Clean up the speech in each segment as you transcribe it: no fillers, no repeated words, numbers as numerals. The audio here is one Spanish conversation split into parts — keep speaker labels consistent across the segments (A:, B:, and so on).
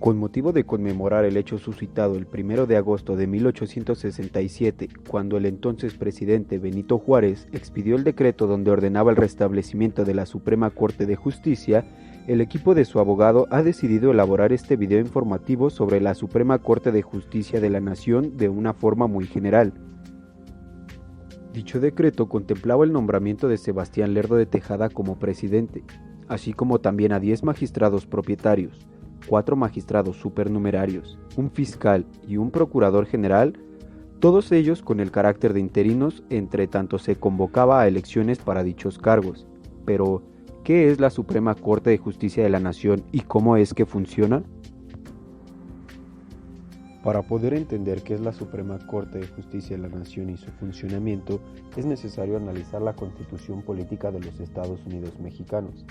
A: Con motivo de conmemorar el hecho suscitado el 1 de agosto de 1867, cuando el entonces presidente Benito Juárez expidió el decreto donde ordenaba el restablecimiento de la Suprema Corte de Justicia, el equipo de su abogado ha decidido elaborar este video informativo sobre la Suprema Corte de Justicia de la Nación de una forma muy general. Dicho decreto contemplaba el nombramiento de Sebastián Lerdo de Tejada como presidente, así como también a 10 magistrados propietarios, 4 magistrados supernumerarios, un fiscal y un procurador general, todos ellos con el carácter de interinos, entre tanto se convocaba a elecciones para dichos cargos. Pero, ¿qué es la Suprema Corte de Justicia de la Nación y cómo es que funciona? Para poder entender qué es la Suprema Corte de Justicia de la Nación y su funcionamiento, es necesario analizar la Constitución Política de los Estados Unidos Mexicanos,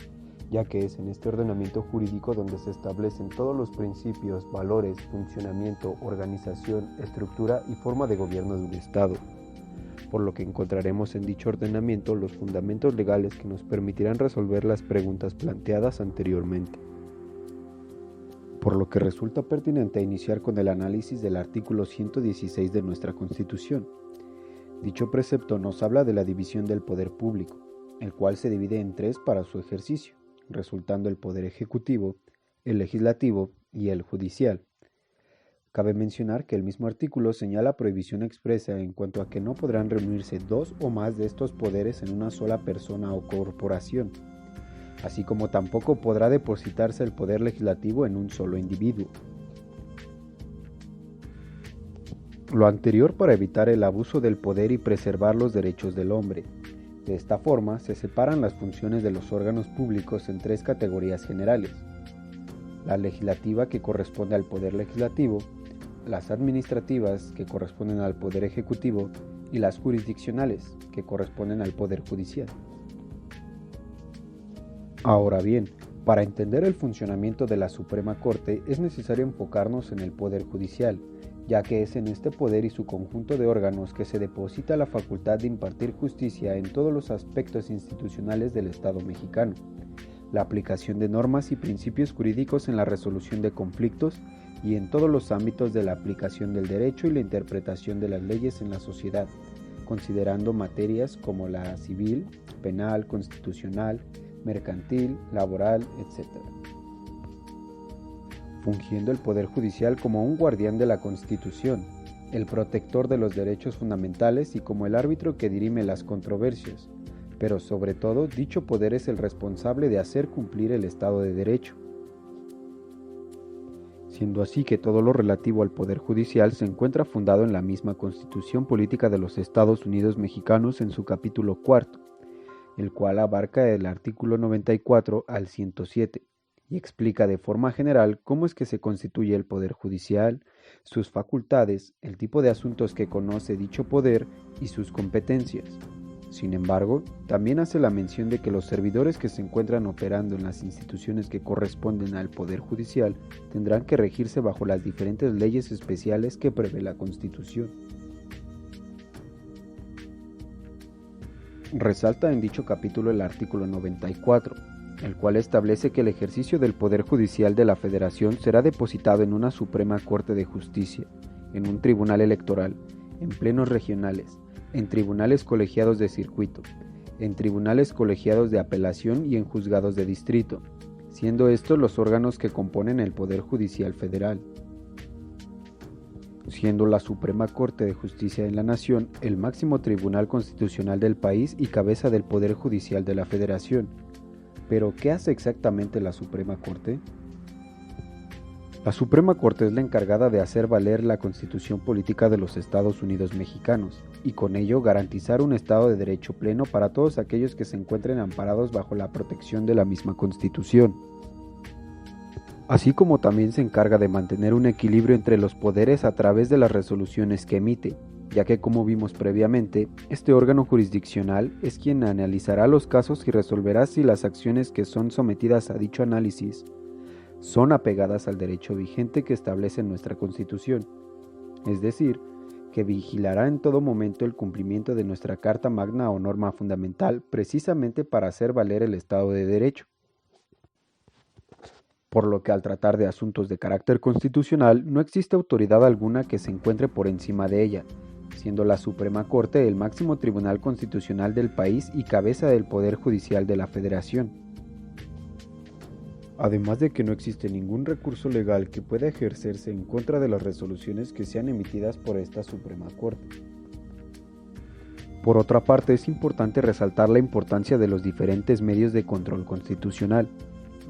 A: ya que es en este ordenamiento jurídico donde se establecen todos los principios, valores, funcionamiento, organización, estructura y forma de gobierno de un Estado, por lo que encontraremos en dicho ordenamiento los fundamentos legales que nos permitirán resolver las preguntas planteadas anteriormente. Por lo que resulta pertinente iniciar con el análisis del artículo 116 de nuestra Constitución. Dicho precepto nos habla de la división del poder público, el cual se divide en 3 para su ejercicio, resultando el poder ejecutivo, el legislativo y el judicial. Cabe mencionar que el mismo artículo señala prohibición expresa en cuanto a que no podrán reunirse 2 o más de estos poderes en una sola persona o corporación, así como tampoco podrá depositarse el poder legislativo en un solo individuo. Lo anterior para evitar el abuso del poder y preservar los derechos del hombre. De esta forma, se separan las funciones de los órganos públicos en 3 categorías generales: la legislativa, que corresponde al poder legislativo, las administrativas, que corresponden al poder ejecutivo, y las jurisdiccionales, que corresponden al poder judicial. Ahora bien, para entender el funcionamiento de la Suprema Corte es necesario enfocarnos en el Poder Judicial, ya que es en este poder y su conjunto de órganos que se deposita la facultad de impartir justicia en todos los aspectos institucionales del Estado mexicano, la aplicación de normas y principios jurídicos en la resolución de conflictos y en todos los ámbitos de la aplicación del derecho y la interpretación de las leyes en la sociedad, considerando materias como la civil, penal, constitucional, mercantil, laboral, etc. Fungiendo el Poder Judicial como un guardián de la Constitución, el protector de los derechos fundamentales y como el árbitro que dirime las controversias, pero sobre todo dicho poder es el responsable de hacer cumplir el Estado de Derecho. Siendo así que todo lo relativo al Poder Judicial se encuentra fundado en la misma Constitución Política de los Estados Unidos Mexicanos en su capítulo 4, el cual abarca del artículo 94 al 107 y explica de forma general cómo es que se constituye el Poder Judicial, sus facultades, el tipo de asuntos que conoce dicho poder y sus competencias. Sin embargo, también hace la mención de que los servidores que se encuentran operando en las instituciones que corresponden al Poder Judicial tendrán que regirse bajo las diferentes leyes especiales que prevé la Constitución. Resalta en dicho capítulo el artículo 94, el cual establece que el ejercicio del Poder Judicial de la Federación será depositado en una Suprema Corte de Justicia, en un tribunal electoral, en plenos regionales, en tribunales colegiados de circuito, en tribunales colegiados de apelación y en juzgados de distrito, siendo estos los órganos que componen el Poder Judicial Federal. Siendo la Suprema Corte de Justicia de la Nación el máximo tribunal constitucional del país y cabeza del Poder Judicial de la Federación. Pero, ¿qué hace exactamente la Suprema Corte? La Suprema Corte es la encargada de hacer valer la Constitución Política de los Estados Unidos Mexicanos y con ello garantizar un Estado de Derecho pleno para todos aquellos que se encuentren amparados bajo la protección de la misma Constitución. Así como también se encarga de mantener un equilibrio entre los poderes a través de las resoluciones que emite, ya que como vimos previamente, este órgano jurisdiccional es quien analizará los casos y resolverá si las acciones que son sometidas a dicho análisis son apegadas al derecho vigente que establece nuestra Constitución, es decir, que vigilará en todo momento el cumplimiento de nuestra Carta Magna o norma fundamental precisamente para hacer valer el Estado de Derecho. por lo que al tratar de asuntos de carácter constitucional no existe autoridad alguna que se encuentre por encima de ella, siendo la Suprema Corte el máximo tribunal constitucional del país y cabeza del Poder Judicial de la Federación. Además de que no existe ningún recurso legal que pueda ejercerse en contra de las resoluciones que sean emitidas por esta Suprema Corte. Por otra parte, es importante resaltar la importancia de los diferentes medios de control constitucional,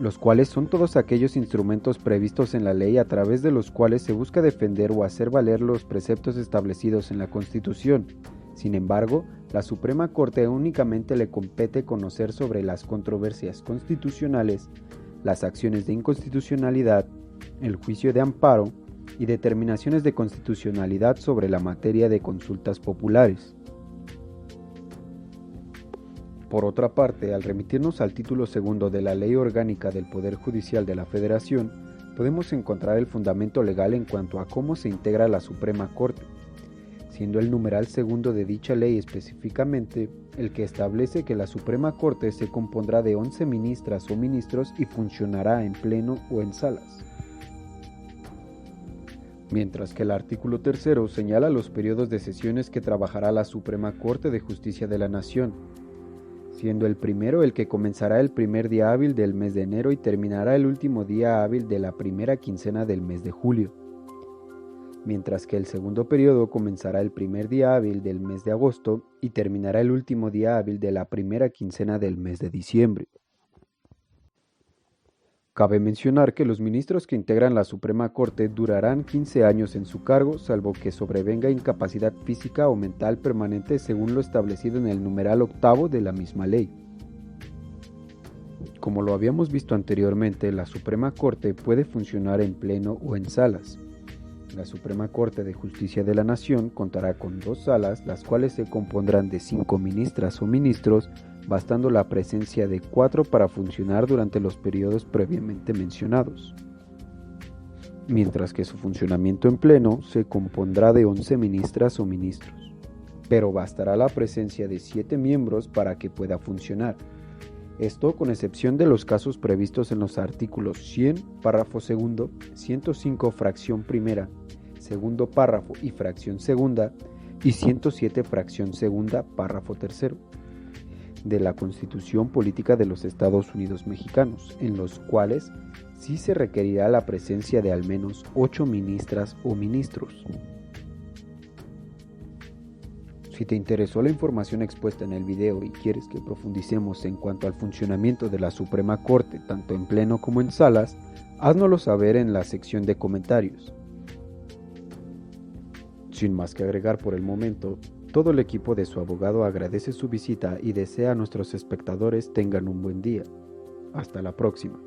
A: los cuales son todos aquellos instrumentos previstos en la ley a través de los cuales se busca defender o hacer valer los preceptos establecidos en la Constitución. Sin embargo, la Suprema Corte únicamente le compete conocer sobre las controversias constitucionales, las acciones de inconstitucionalidad, el juicio de amparo y determinaciones de constitucionalidad sobre la materia de consultas populares. Por otra parte, al remitirnos al título segundo de la Ley Orgánica del Poder Judicial de la Federación, podemos encontrar el fundamento legal en cuanto a cómo se integra la Suprema Corte, siendo el numeral segundo de dicha ley específicamente el que establece que la Suprema Corte se compondrá de 11 ministras o ministros y funcionará en pleno o en salas. Mientras que el artículo tercero señala los periodos de sesiones que trabajará la Suprema Corte de Justicia de la Nación, siendo el primero el que comenzará el primer día hábil del mes de enero y terminará el último día hábil de la primera quincena del mes de julio, mientras que el segundo periodo comenzará el primer día hábil del mes de agosto y terminará el último día hábil de la primera quincena del mes de diciembre. Cabe mencionar que los ministros que integran la Suprema Corte durarán 15 años en su cargo, salvo que sobrevenga incapacidad física o mental permanente según lo establecido en el numeral octavo de la misma ley. Como lo habíamos visto anteriormente, la Suprema Corte puede funcionar en pleno o en salas. La Suprema Corte de Justicia de la Nación contará con 2 salas, las cuales se compondrán de 5 ministras o ministros, bastando la presencia de 4 para funcionar durante los periodos previamente mencionados, mientras que su funcionamiento en pleno se compondrá de 11 ministras o ministros, pero bastará la presencia de 7 miembros para que pueda funcionar. Esto con excepción de los casos previstos en los artículos 100, párrafo segundo, 105, fracción primera, segundo párrafo y fracción segunda, y 107, fracción segunda, párrafo tercero, de la Constitución Política de los Estados Unidos Mexicanos, en los cuales sí se requerirá la presencia de al menos 8 ministras o ministros. Si te interesó la información expuesta en el video y quieres que profundicemos en cuanto al funcionamiento de la Suprema Corte, tanto en pleno como en salas, háznoslo saber en la sección de comentarios. Sin más que agregar por el momento, todo el equipo de su abogado agradece su visita y desea a nuestros espectadores tengan un buen día. Hasta la próxima.